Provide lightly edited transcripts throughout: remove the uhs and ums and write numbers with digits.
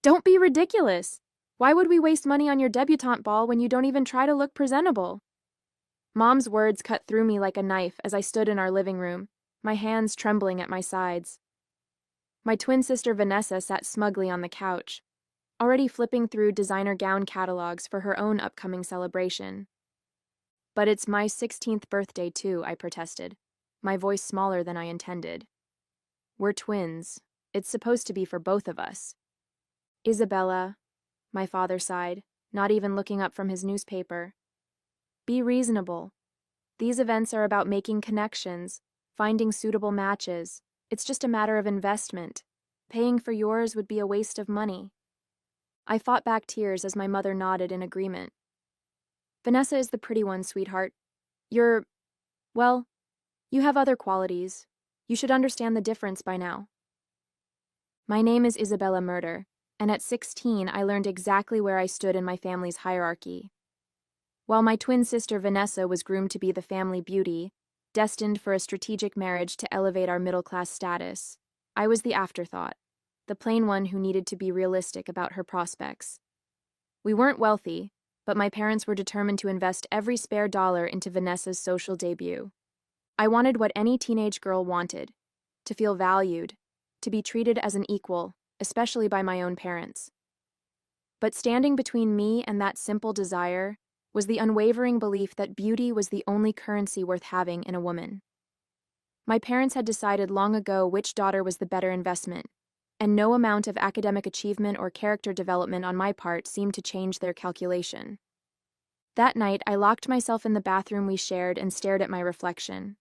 Don't be ridiculous. Why would we waste money on your debutante ball when you don't even try to look presentable? Mom's words cut through me like a knife as I stood in our living room, my hands trembling at my sides. My twin sister Vanessa sat smugly on the couch, already flipping through designer gown catalogs for her own upcoming celebration. But it's my 16th birthday too, I protested, my voice smaller than I intended. We're twins. It's supposed to be for both of us. Isabella, my father sighed, not even looking up from his newspaper. Be reasonable. These events are about making connections, finding suitable matches. It's just a matter of investment. Paying for yours would be a waste of money. I fought back tears as my mother nodded in agreement. Vanessa is the pretty one, sweetheart. Well, you have other qualities. You should understand the difference by now. My name is Isabella Murder, and at 16 I learned exactly where I stood in my family's hierarchy. While my twin sister Vanessa was groomed to be the family beauty, destined for a strategic marriage to elevate our middle-class status, I was the afterthought, the plain one who needed to be realistic about her prospects. We weren't wealthy, but my parents were determined to invest every spare dollar into Vanessa's social debut. I wanted what any teenage girl wanted, to feel valued, to be treated as an equal, especially by my own parents. But standing between me and that simple desire was the unwavering belief that beauty was the only currency worth having in a woman. My parents had decided long ago which daughter was the better investment, and no amount of academic achievement or character development on my part seemed to change their calculation. That night, I locked myself in the bathroom we shared and stared at my reflection.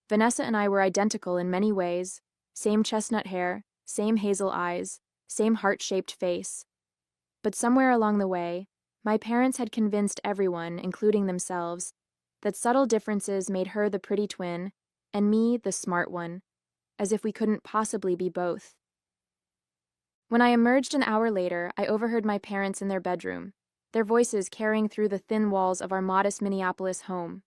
Vanessa and I were identical in many ways, same chestnut hair, same hazel eyes, same heart-shaped face. But somewhere along the way, my parents had convinced everyone, including themselves, that subtle differences made her the pretty twin and me the smart one, as if we couldn't possibly be both. When I emerged an hour later, I overheard my parents in their bedroom, their voices carrying through the thin walls of our modest Minneapolis home.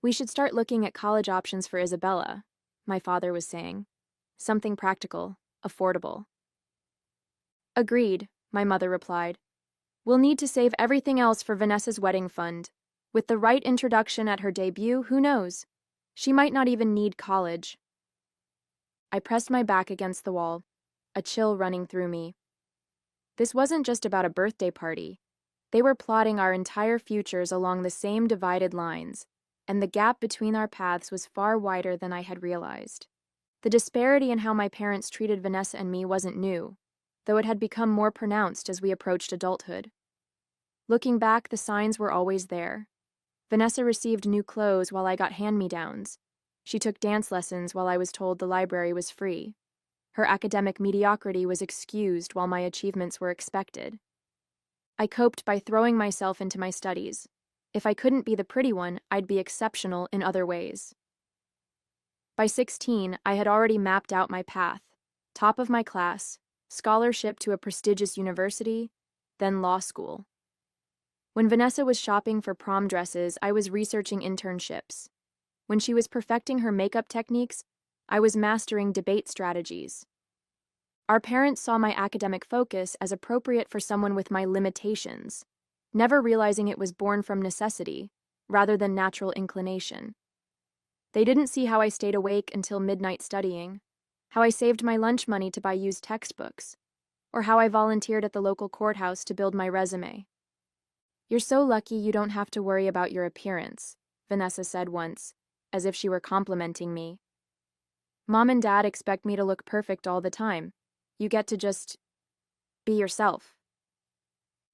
We should start looking at college options for Isabella, my father was saying. Something practical, affordable. Agreed, my mother replied. We'll need to save everything else for Vanessa's wedding fund. With the right introduction at her debut, who knows? She might not even need college. I pressed my back against the wall, a chill running through me. This wasn't just about a birthday party. They were plotting our entire futures along the same divided lines, and the gap between our paths was far wider than I had realized. The disparity in how my parents treated Vanessa and me wasn't new, though it had become more pronounced as we approached adulthood. Looking back, the signs were always there. Vanessa received new clothes while I got hand-me-downs. She took dance lessons while I was told the library was free. Her academic mediocrity was excused while my achievements were expected. I coped by throwing myself into my studies. If I couldn't be the pretty one, I'd be exceptional in other ways. By 16, I had already mapped out my path. Top of my class, scholarship to a prestigious university, then law school. When Vanessa was shopping for prom dresses, I was researching internships. When she was perfecting her makeup techniques, I was mastering debate strategies. Our parents saw my academic focus as appropriate for someone with my limitations, never realizing it was born from necessity, rather than natural inclination. They didn't see how I stayed awake until midnight studying, how I saved my lunch money to buy used textbooks, or how I volunteered at the local courthouse to build my resume. You're so lucky you don't have to worry about your appearance, Vanessa said once, as if she were complimenting me. Mom and Dad expect me to look perfect all the time. You get to just be yourself.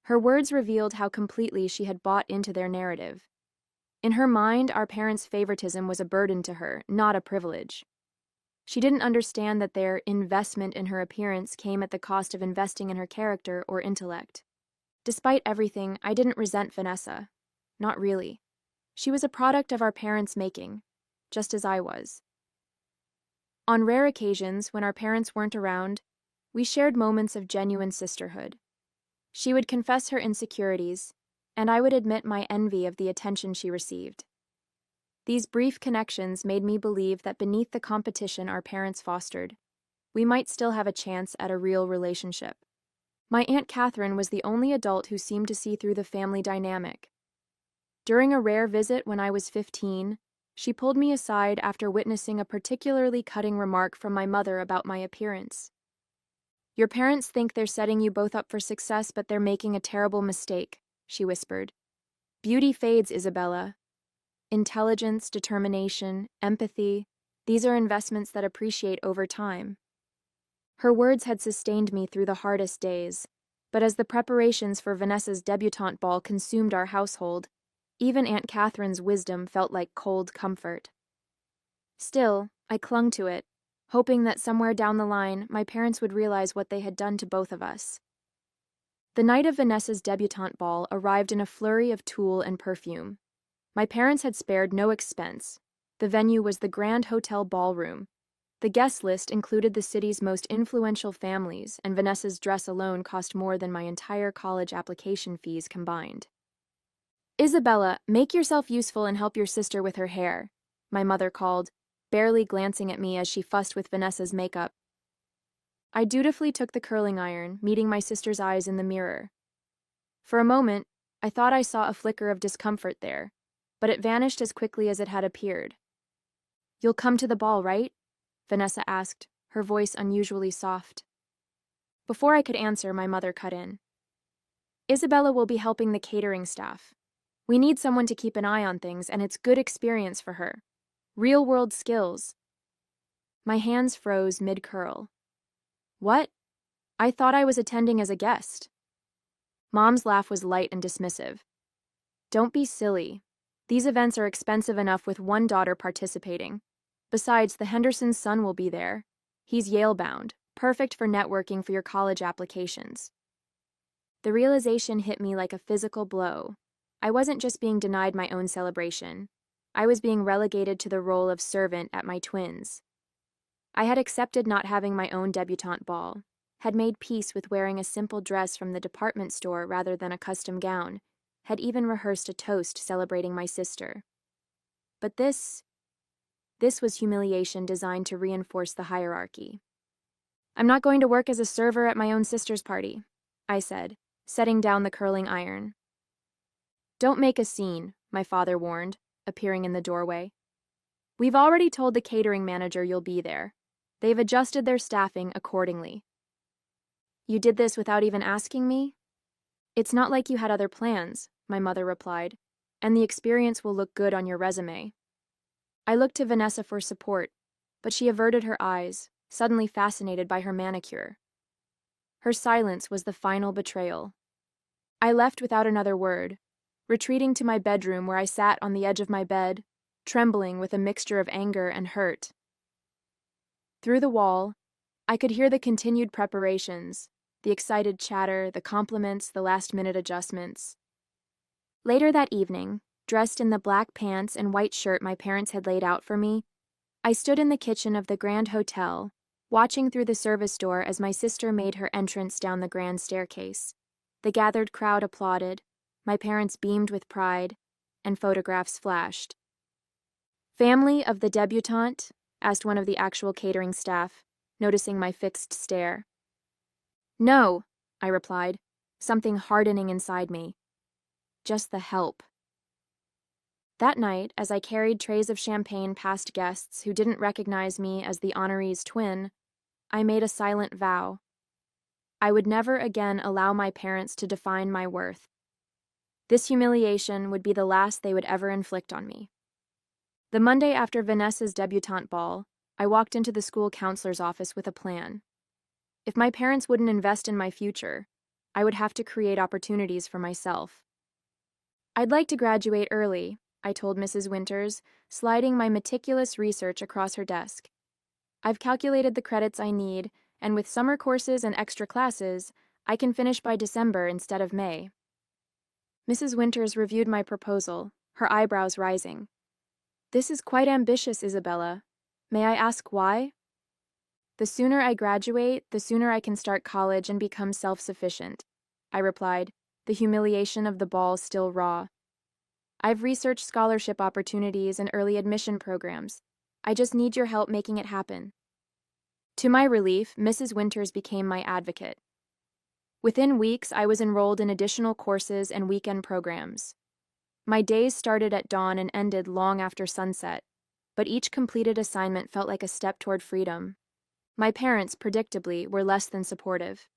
Her words revealed how completely she had bought into their narrative. In her mind, our parents' favoritism was a burden to her, not a privilege. She didn't understand that their investment in her appearance came at the cost of investing in her character or intellect. Despite everything, I didn't resent Vanessa. Not really. She was a product of our parents' making, just as I was. On rare occasions, when our parents weren't around, we shared moments of genuine sisterhood. She would confess her insecurities, and I would admit my envy of the attention she received. These brief connections made me believe that beneath the competition our parents fostered, we might still have a chance at a real relationship. My Aunt Catherine was the only adult who seemed to see through the family dynamic. During a rare visit when I was 15, she pulled me aside after witnessing a particularly cutting remark from my mother about my appearance. "Your parents think they're setting you both up for success, but they're making a terrible mistake," she whispered. "Beauty fades, Isabella. Intelligence, determination, empathy, these are investments that appreciate over time." Her words had sustained me through the hardest days, but as the preparations for Vanessa's debutante ball consumed our household, even Aunt Catherine's wisdom felt like cold comfort. Still, I clung to it, hoping that somewhere down the line my parents would realize what they had done to both of us. The night of Vanessa's debutante ball arrived in a flurry of tulle and perfume. My parents had spared no expense. The venue was the Grand Hotel Ballroom. The guest list included the city's most influential families, and Vanessa's dress alone cost more than my entire college application fees combined. "Isabella, make yourself useful and help your sister with her hair," my mother called, barely glancing at me as she fussed with Vanessa's makeup. I dutifully took the curling iron, meeting my sister's eyes in the mirror. For a moment, I thought I saw a flicker of discomfort there, but it vanished as quickly as it had appeared. "You'll come to the ball, right?" Vanessa asked, her voice unusually soft. Before I could answer, my mother cut in. "Isabella will be helping the catering staff. We need someone to keep an eye on things, and it's good experience for her. Real-world skills." My hands froze mid-curl. "What? I thought I was attending as a guest." Mom's laugh was light and dismissive. "Don't be silly. These events are expensive enough with one daughter participating. Besides, the Hendersons' son will be there. He's Yale-bound, perfect for networking for your college applications." The realization hit me like a physical blow. I wasn't just being denied my own celebration. I was being relegated to the role of servant at my twins. I had accepted not having my own debutante ball, had made peace with wearing a simple dress from the department store rather than a custom gown, had even rehearsed a toast celebrating my sister. But this was humiliation designed to reinforce the hierarchy. "I'm not going to work as a server at my own sister's party," I said, setting down the curling iron. "Don't make a scene," my father warned, appearing in the doorway. "We've already told the catering manager you'll be there. They've adjusted their staffing accordingly." "You did this without even asking me?" "It's not like you had other plans," my mother replied, "and the experience will look good on your resume." I looked to Vanessa for support, but she averted her eyes, suddenly fascinated by her manicure. Her silence was the final betrayal. I left without another word, retreating to my bedroom where I sat on the edge of my bed, trembling with a mixture of anger and hurt. Through the wall, I could hear the continued preparations, the excited chatter, the compliments, the last-minute adjustments. Later that evening, dressed in the black pants and white shirt my parents had laid out for me, I stood in the kitchen of the Grand Hotel, watching through the service door as my sister made her entrance down the grand staircase. The gathered crowd applauded, my parents beamed with pride, and photographs flashed. "Family of the debutante?" asked one of the actual catering staff, noticing my fixed stare. "No," I replied, something hardening inside me. "Just the help." That night, as I carried trays of champagne past guests who didn't recognize me as the honoree's twin, I made a silent vow. I would never again allow my parents to define my worth. This humiliation would be the last they would ever inflict on me. The Monday after Vanessa's debutante ball, I walked into the school counselor's office with a plan. If my parents wouldn't invest in my future, I would have to create opportunities for myself. "I'd like to graduate early," I told Mrs. Winters, sliding my meticulous research across her desk. "I've calculated the credits I need, and with summer courses and extra classes, I can finish by December instead of May." Mrs. Winters reviewed my proposal, her eyebrows rising. "This is quite ambitious, Isabella. May I ask why?" "The sooner I graduate, the sooner I can start college and become self-sufficient," I replied, the humiliation of the ball still raw. "I've researched scholarship opportunities and early admission programs. I just need your help making it happen." To my relief, Mrs. Winters became my advocate. Within weeks, I was enrolled in additional courses and weekend programs. My days started at dawn and ended long after sunset, but each completed assignment felt like a step toward freedom. My parents, predictably, were less than supportive.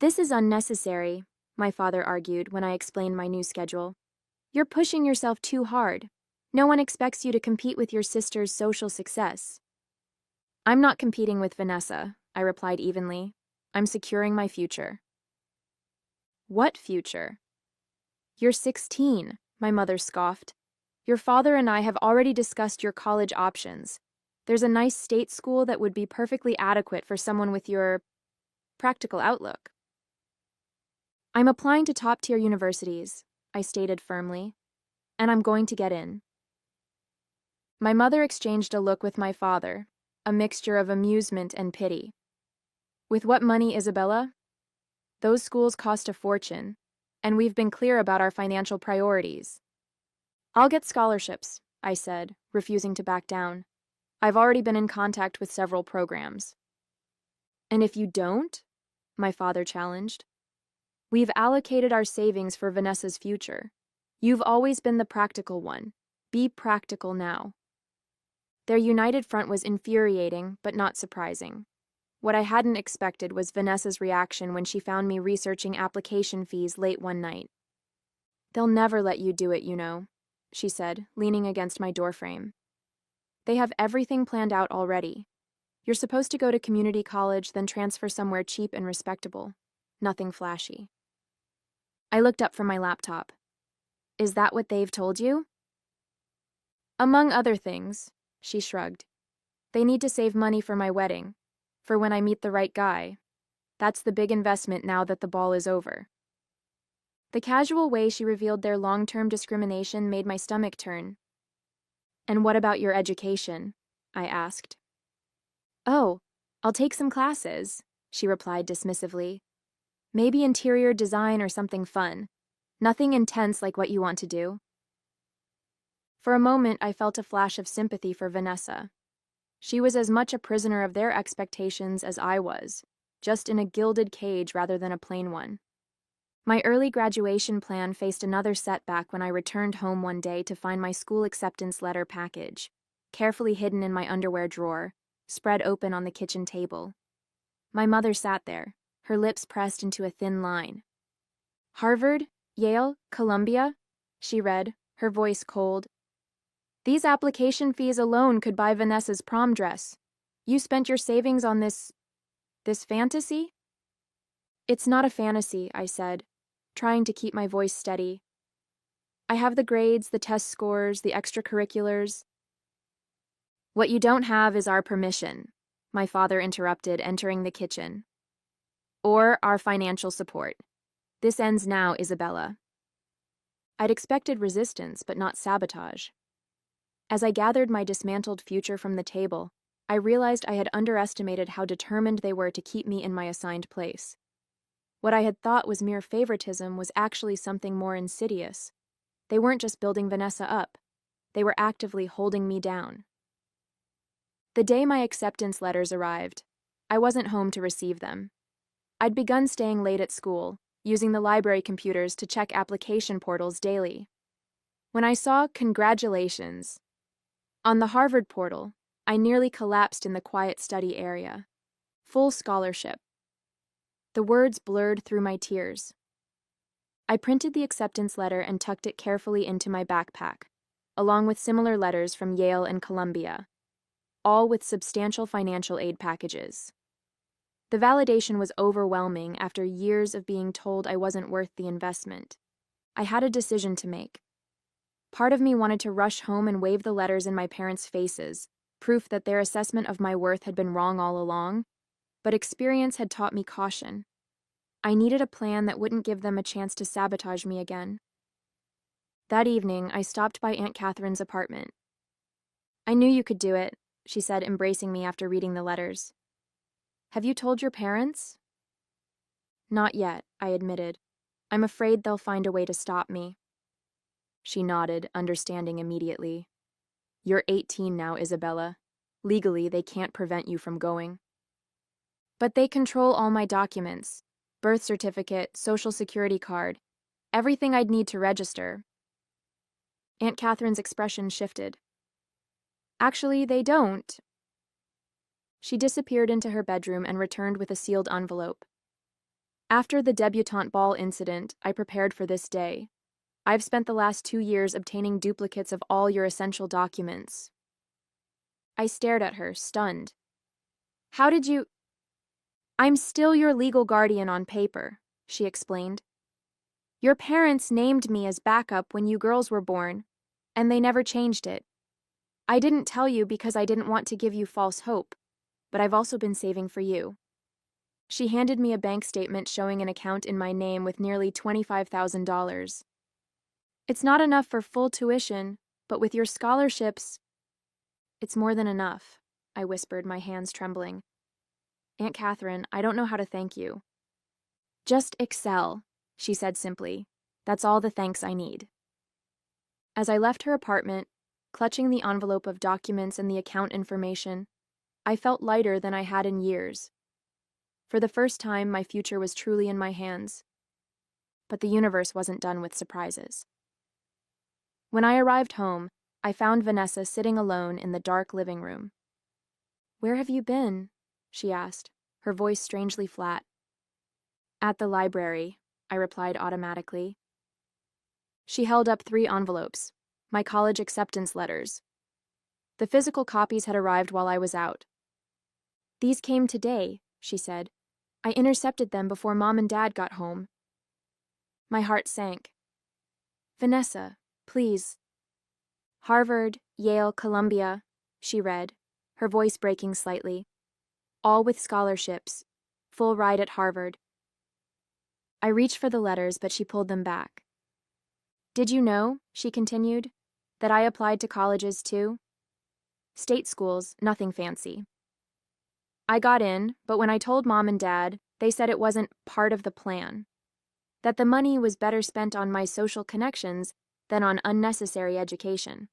"This is unnecessary," my father argued when I explained my new schedule. "You're pushing yourself too hard. No one expects you to compete with your sister's social success." "I'm not competing with Vanessa," I replied evenly. "I'm securing my future." "What future?" "You're 16, my mother scoffed. "Your father and I have already discussed your college options. There's a nice state school that would be perfectly adequate for someone with your practical outlook." "I'm applying to top-tier universities," I stated firmly, "and I'm going to get in." My mother exchanged a look with my father, a mixture of amusement and pity. "With what money, Isabella? Those schools cost a fortune, and we've been clear about our financial priorities." "I'll get scholarships," I said, refusing to back down. "I've already been in contact with several programs." "And if you don't?" my father challenged. "We've allocated our savings for Vanessa's future. You've always been the practical one. Be practical now." Their united front was infuriating, but not surprising. What I hadn't expected was Vanessa's reaction when she found me researching application fees late one night. "They'll never let you do it, you know," she said, leaning against my doorframe. "They have everything planned out already. You're supposed to go to community college, then transfer somewhere cheap and respectable. Nothing flashy." I looked up from my laptop. "Is that what they've told you?" "Among other things," she shrugged. "They need to save money for my wedding, for when I meet the right guy. That's the big investment now that the ball is over." The casual way she revealed their long-term discrimination made my stomach turn. "And what about your education?" I asked. "Oh, I'll take some classes," she replied dismissively. "Maybe interior design or something fun. Nothing intense like what you want to do." For a moment, I felt a flash of sympathy for Vanessa. She was as much a prisoner of their expectations as I was, just in a gilded cage rather than a plain one. My early graduation plan faced another setback when I returned home one day to find my school acceptance letter package, carefully hidden in my underwear drawer, spread open on the kitchen table. My mother sat there, her lips pressed into a thin line. "Harvard, Yale, Columbia," she read, her voice cold. "These application fees alone could buy Vanessa's prom dress. You spent your savings on this fantasy?" "It's not a fantasy," I said, trying to keep my voice steady. "I have the grades, the test scores, the extracurriculars." "What you don't have is our permission," my father interrupted, entering the kitchen. "Or our financial support. This ends now, Isabella." I'd expected resistance, but not sabotage. As I gathered my dismantled future from the table, I realized I had underestimated how determined they were to keep me in my assigned place. What I had thought was mere favoritism was actually something more insidious. They weren't just building Vanessa up. They were actively holding me down. The day my acceptance letters arrived, I wasn't home to receive them. I'd begun staying late at school, using the library computers to check application portals daily. When I saw "Congratulations" on the Harvard portal, I nearly collapsed in the quiet study area. Full scholarship. The words blurred through my tears. I printed the acceptance letter and tucked it carefully into my backpack, along with similar letters from Yale and Columbia, all with substantial financial aid packages. The validation was overwhelming after years of being told I wasn't worth the investment. I had a decision to make. Part of me wanted to rush home and wave the letters in my parents' faces, proof that their assessment of my worth had been wrong all along, but experience had taught me caution. I needed a plan that wouldn't give them a chance to sabotage me again. That evening, I stopped by Aunt Catherine's apartment. "I knew you could do it," she said, embracing me after reading the letters. "Have you told your parents?" "Not yet," I admitted. "I'm afraid they'll find a way to stop me." She nodded, understanding immediately. "You're 18 now, Isabella. Legally, they can't prevent you from going." "But they control all my documents. Birth certificate, social security card, everything I'd need to register. Aunt Catherine's expression shifted. Actually, they don't. She disappeared into her bedroom and returned with a sealed envelope. After the debutante ball incident, I prepared for this day. I've spent the last 2 years obtaining duplicates of all your essential documents. I stared at her, stunned. How did you— I'm still your legal guardian on paper, she explained. Your parents named me as backup when you girls were born, and they never changed it. I didn't tell you because I didn't want to give you false hope, but I've also been saving for you. She handed me a bank statement showing an account in my name with nearly $25,000. It's not enough for full tuition, but with your scholarships, it's more than enough, I whispered, my hands trembling. Aunt Catherine, I don't know how to thank you. Just excel, she said simply. That's all the thanks I need. As I left her apartment, clutching the envelope of documents and the account information, I felt lighter than I had in years. For the first time, my future was truly in my hands. But the universe wasn't done with surprises. When I arrived home, I found Vanessa sitting alone in the dark living room. Where have you been? She asked, her voice strangely flat. At the library, I replied automatically. She held up 3 envelopes, my college acceptance letters. The physical copies had arrived while I was out. These came today, she said. I intercepted them before Mom and Dad got home. My heart sank. Vanessa, please. Harvard, Yale, Columbia, she read, her voice breaking slightly. All with scholarships, full ride at Harvard. I reached for the letters, but she pulled them back. Did you know, she continued, that I applied to colleges too? State schools, nothing fancy. I got in, but when I told Mom and Dad, they said it wasn't part of the plan. That the money was better spent on my social connections than on unnecessary education.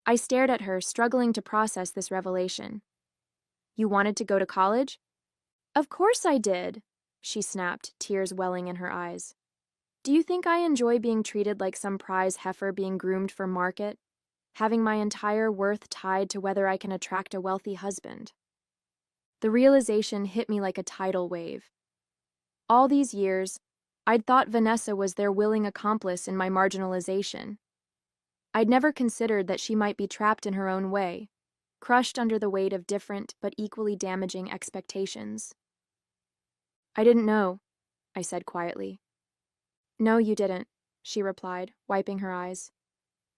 I stared at her, struggling to process this revelation. You wanted to go to college? Of course I did, she snapped, tears welling in her eyes. Do you think I enjoy being treated like some prize heifer being groomed for market, having my entire worth tied to whether I can attract a wealthy husband? The realization hit me like a tidal wave. All these years, I'd thought Vanessa was their willing accomplice in my marginalization. I'd never considered that she might be trapped in her own way, crushed under the weight of different but equally damaging expectations. I didn't know, I said quietly. No, you didn't, she replied, wiping her eyes.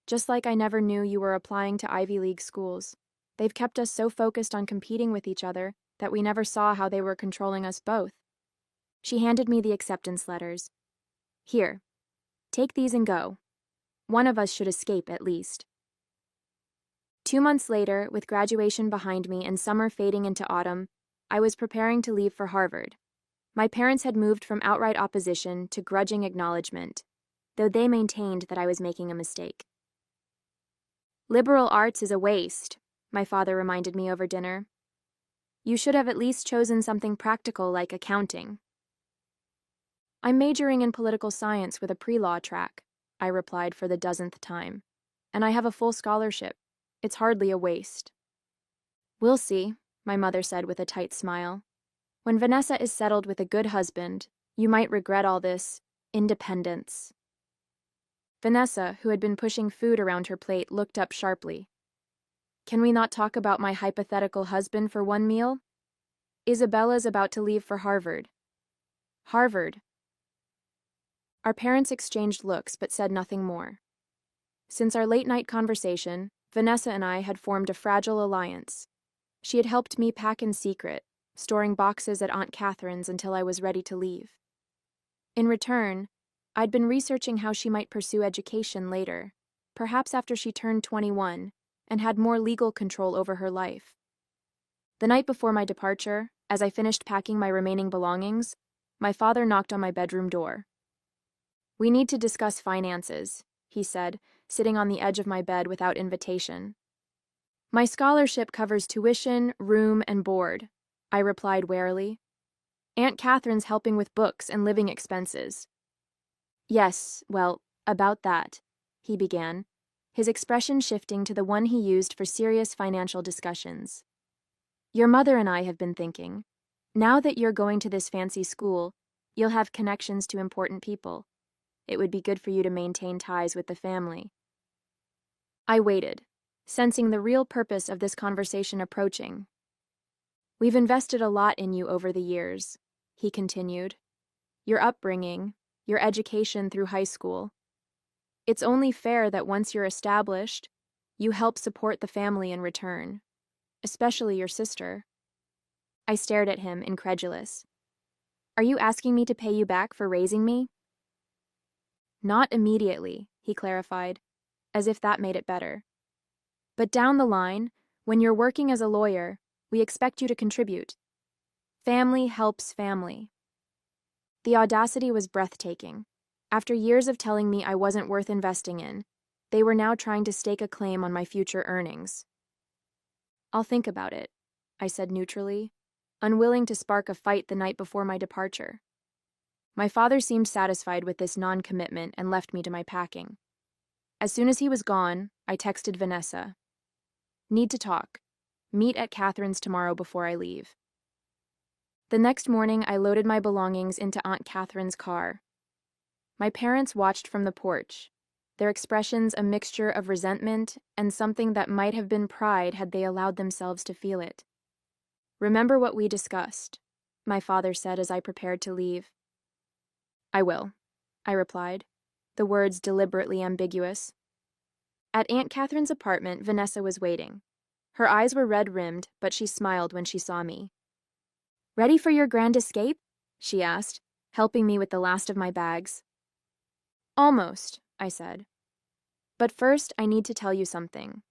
Just like I never knew you were applying to Ivy League schools. They've kept us so focused on competing with each other that we never saw how they were controlling us both. She handed me the acceptance letters. Here, take these and go. One of us should escape at least. 2 months later, with graduation behind me and summer fading into autumn, I was preparing to leave for Harvard. My parents had moved from outright opposition to grudging acknowledgement, though they maintained that I was making a mistake. Liberal arts is a waste, my father reminded me over dinner. You should have at least chosen something practical like accounting. I'm majoring in political science with a pre-law track, I replied for the 12th time, and I have a full scholarship. It's hardly a waste. We'll see, my mother said with a tight smile. When Vanessa is settled with a good husband, you might regret all this independence. Vanessa, who had been pushing food around her plate, looked up sharply. Can we not talk about my hypothetical husband for one meal? Isabella's about to leave for Harvard. Harvard. Our parents exchanged looks but said nothing more. Since our late-night conversation, Vanessa and I had formed a fragile alliance. She had helped me pack in secret, storing boxes at Aunt Catherine's until I was ready to leave. In return, I'd been researching how she might pursue education later, perhaps after she turned 21, and had more legal control over her life. The night before my departure, as I finished packing my remaining belongings, my father knocked on my bedroom door. We need to discuss finances, he said, sitting on the edge of my bed without invitation. My scholarship covers tuition, room, and board, I replied warily. Aunt Catherine's helping with books and living expenses. Yes, well, about that, he began, his expression shifting to the one he used for serious financial discussions. Your mother and I have been thinking. Now that you're going to this fancy school, you'll have connections to important people. It would be good for you to maintain ties with the family. I waited, sensing the real purpose of this conversation approaching. We've invested a lot in you over the years, he continued. Your upbringing, your education through high school. It's only fair that once you're established, you help support the family in return, especially your sister. I stared at him, incredulous. Are you asking me to pay you back for raising me? Not immediately, he clarified, as if that made it better. But down the line, when you're working as a lawyer, we expect you to contribute. Family helps family. The audacity was breathtaking. After years of telling me I wasn't worth investing in, they were now trying to stake a claim on my future earnings. I'll think about it, I said neutrally, unwilling to spark a fight the night before my departure. My father seemed satisfied with this non-commitment and left me to my packing. As soon as he was gone, I texted Vanessa. Need to talk. Meet at Catherine's tomorrow before I leave. The next morning, I loaded my belongings into Aunt Catherine's car. My parents watched from the porch, their expressions a mixture of resentment and something that might have been pride had they allowed themselves to feel it. Remember what we discussed, my father said as I prepared to leave. I will, I replied, the words deliberately ambiguous. At Aunt Catherine's apartment, Vanessa was waiting. Her eyes were red-rimmed, but she smiled when she saw me. Ready for your grand escape? She asked, helping me with the last of my bags. Almost, I said. But first, I need to tell you something.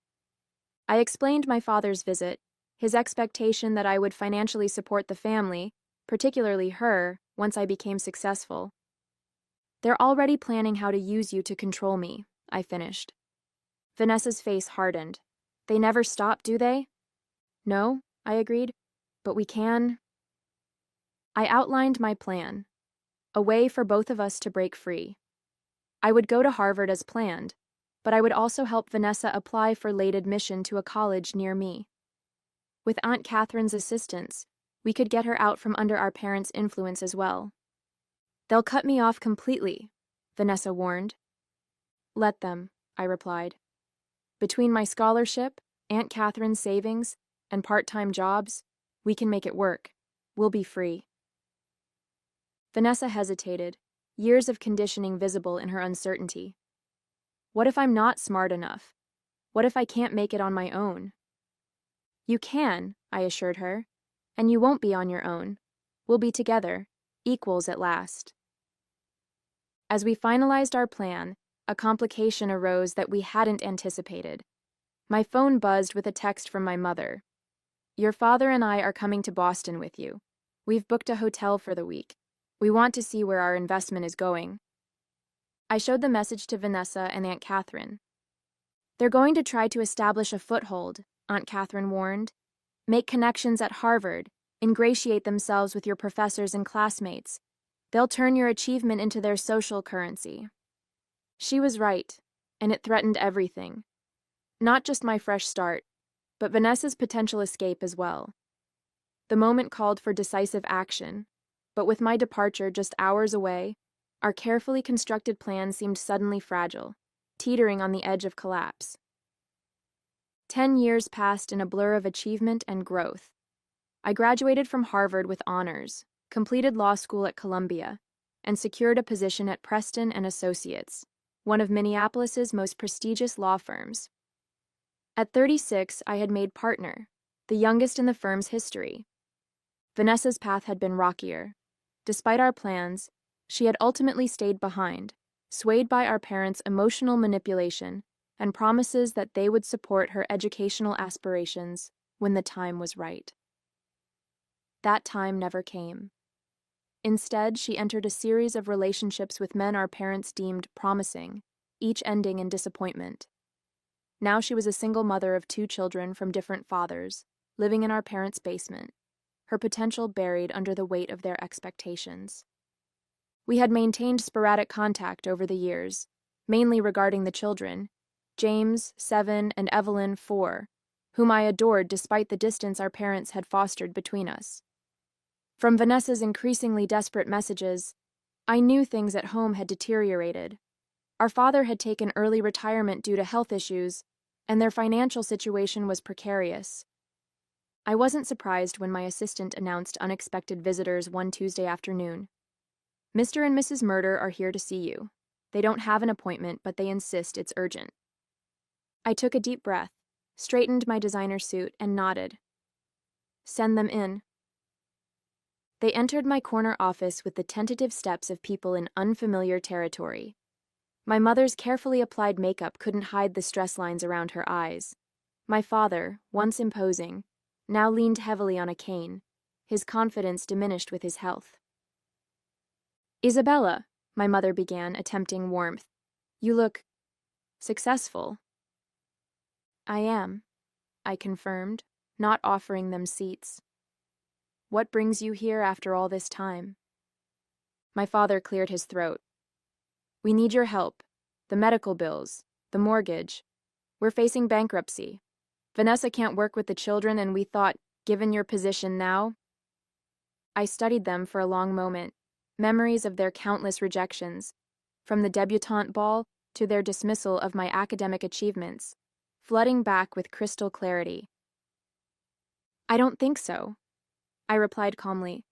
I explained my father's visit, his expectation that I would financially support the family, particularly her, once I became successful. They're already planning how to use you to control me, I finished. Vanessa's face hardened. They never stop, do they? No, I agreed, but we can. I outlined my plan, a way for both of us to break free. I would go to Harvard as planned, but I would also help Vanessa apply for late admission to a college near me. With Aunt Catherine's assistance, we could get her out from under our parents' influence as well. They'll cut me off completely, Vanessa warned. Let them, I replied. Between my scholarship, Aunt Catherine's savings, and part-time jobs, we can make it work. We'll be free. Vanessa hesitated, years of conditioning visible in her uncertainty. What if I'm not smart enough? What if I can't make it on my own? You can, I assured her, and you won't be on your own. We'll be together, equals at last. As we finalized our plan, a complication arose that we hadn't anticipated. My phone buzzed with a text from my mother. Your father and I are coming to Boston with you. We've booked a hotel for the week. We want to see where our investment is going. I showed the message to Vanessa and Aunt Catherine. They're going to try to establish a foothold, Aunt Catherine warned. Make connections at Harvard, ingratiate themselves with your professors and classmates. They'll turn your achievement into their social currency. She was right, and it threatened everything. Not just my fresh start, but Vanessa's potential escape as well. The moment called for decisive action, but with my departure just hours away, our carefully constructed plan seemed suddenly fragile, teetering on the edge of collapse. 10 years passed in a blur of achievement and growth. I graduated from Harvard with honors, completed law school at Columbia, and secured a position at Preston and Associates, one of Minneapolis's most prestigious law firms. At 36, I had made partner, the youngest in the firm's history. Vanessa's path had been rockier. Despite our plans, she had ultimately stayed behind, swayed by our parents' emotional manipulation and promises that they would support her educational aspirations when the time was right. That time never came. Instead, she entered a series of relationships with men our parents deemed promising, each ending in disappointment. Now she was a single mother of 2 children from different fathers, living in our parents' basement. her potential buried under the weight of their expectations. We had maintained sporadic contact over the years, mainly regarding the children, James, 7, and Evelyn, 4, whom I adored despite the distance our parents had fostered between us. From Vanessa's increasingly desperate messages, I knew things at home had deteriorated. Our father had taken early retirement due to health issues, and their financial situation was precarious. I wasn't surprised when my assistant announced unexpected visitors one Tuesday afternoon. Mr. and Mrs. Murder are here to see you. They don't have an appointment, but they insist it's urgent. I took a deep breath, straightened my designer suit, and nodded. Send them in. They entered my corner office with the tentative steps of people in unfamiliar territory. My mother's carefully applied makeup couldn't hide the stress lines around her eyes. My father, once imposing, now leaned heavily on a cane, his confidence diminished with his health. Isabella, my mother began, attempting warmth. You look successful. I am, I confirmed, not offering them seats. What brings you here after all this time? My father cleared his throat. We need your help. The medical bills, the mortgage. We're facing bankruptcy. Vanessa can't work with the children, and we thought, given your position now. I studied them for a long moment, memories of their countless rejections, from the debutante ball to their dismissal of my academic achievements, flooding back with crystal clarity. I don't think so, I replied calmly.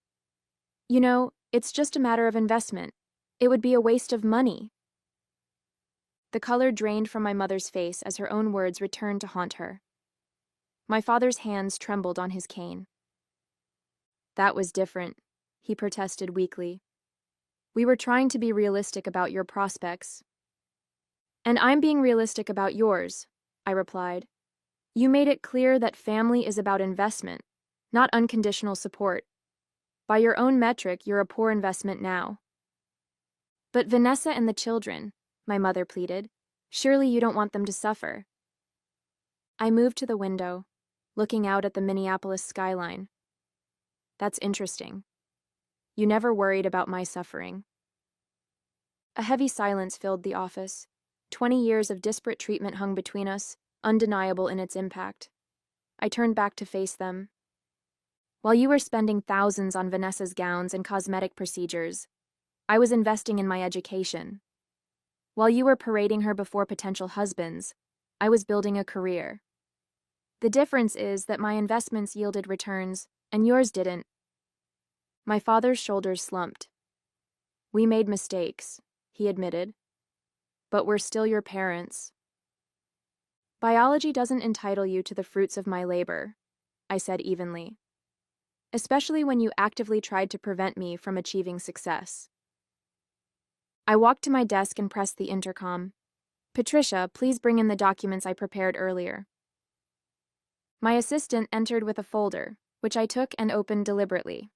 You know, it's just a matter of investment. It would be a waste of money. The color drained from my mother's face as her own words returned to haunt her. My father's hands trembled on his cane. That was different, he protested weakly. We were trying to be realistic about your prospects. And I'm being realistic about yours, I replied. You made it clear that family is about investment, not unconditional support. By your own metric, you're a poor investment now. But Vanessa and the children, my mother pleaded. Surely you don't want them to suffer. I moved to the window, looking out at the Minneapolis skyline. That's interesting. You never worried about my suffering. A heavy silence filled the office. 20 years of disparate treatment hung between us, undeniable in its impact. I turned back to face them. While you were spending thousands on Vanessa's gowns and cosmetic procedures, I was investing in my education. While you were parading her before potential husbands, I was building a career. The difference is that my investments yielded returns, and yours didn't. My father's shoulders slumped. We made mistakes, he admitted. But we're still your parents. Biology doesn't entitle you to the fruits of my labor, I said evenly. Especially when you actively tried to prevent me from achieving success. I walked to my desk and pressed the intercom. Patricia, please bring in the documents I prepared earlier. My assistant entered with a folder, which I took and opened deliberately.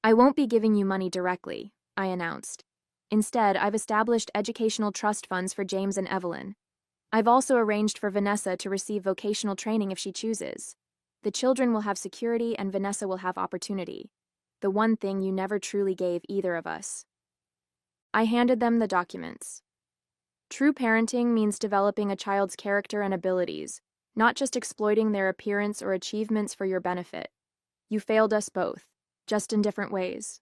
I won't be giving you money directly, I announced. Instead, I've established educational trust funds for James and Evelyn. I've also arranged for Vanessa to receive vocational training if she chooses. The children will have security and Vanessa will have opportunity. The one thing you never truly gave either of us. I handed them the documents. True parenting means developing a child's character and abilities, not just exploiting their appearance or achievements for your benefit. You failed us both, just in different ways.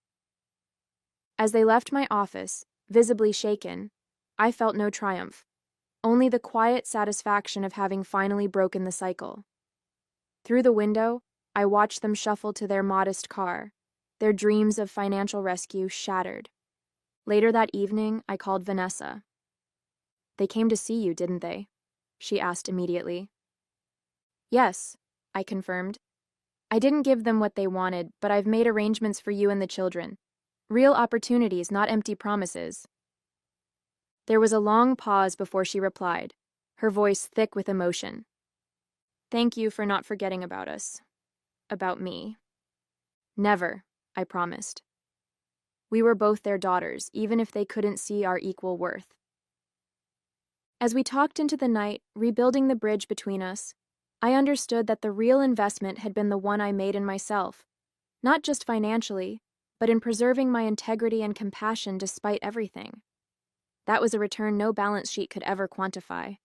As they left my office, visibly shaken, I felt no triumph, only the quiet satisfaction of having finally broken the cycle. Through the window, I watched them shuffle to their modest car, their dreams of financial rescue shattered. Later that evening, I called Vanessa. They came to see you, didn't they? She asked immediately. Yes, I confirmed. I didn't give them what they wanted, but I've made arrangements for you and the children. Real opportunities, not empty promises. There was a long pause before she replied, her voice thick with emotion. Thank you for not forgetting about us. About me. Never, I promised. We were both their daughters, even if they couldn't see our equal worth. As we talked into the night, rebuilding the bridge between us, I understood that the real investment had been the one I made in myself, not just financially, but in preserving my integrity and compassion despite everything. That was a return no balance sheet could ever quantify.